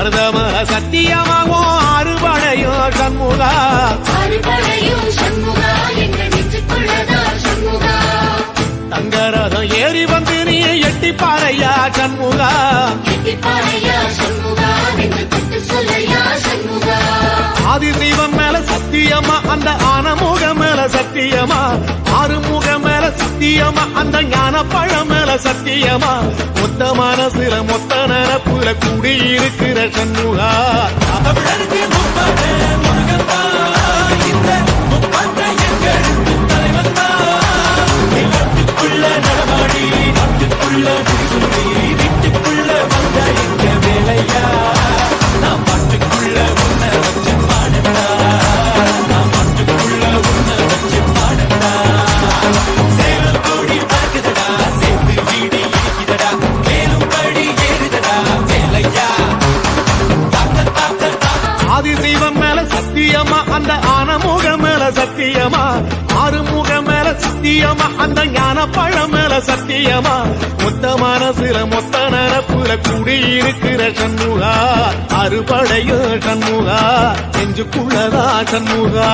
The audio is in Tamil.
மருதம சத்தியமாவோ அறுபடையோ சண்முகா தங்கரதம் ஏறி வந்து நீ எட்டிப்பாறையா சண்முகா ஆதிசைவம் மேல சத்தியமா அந்த ஆனமுகம் மேல சத்தியமா ஆறுமுகம் மேல சத்தியமா அந்த ஞான பழம் மேல சத்தியமா மொத்த மனசுல மொத்த நினப்புல கூடியிருக்கிற சண்முகா நடமாடி நாட்டுக்குள்ள வீட்டுக்குள்ள வந்த எங்க வேலையா நான் பாட்டுக்குள்ள உன்னை வச்சு பாடட்டா நான் பாட்டுக்குள்ள உன்னை வச்சு பாடட்டா சேவல் கோடி பார்க்குதடா சேர்ந்து வீடு இருக்குதடா மேலும் படி ஏறுதடா வேலையா ஆதிசைவம் மேல சத்தியமா அந்த ஆனமுகம் மேல சத்தியமா ஆறுமுகம் மேல சத்தியமா அந்த ஞான பழம் மேல சத்தியமா மொத்த மனசுல மொத்த நினப்புல கூடியிருக்கிற சண்முகா அறுபடையோ சண்முகா நெஞ்சுக்குள்ளதா சண்முகா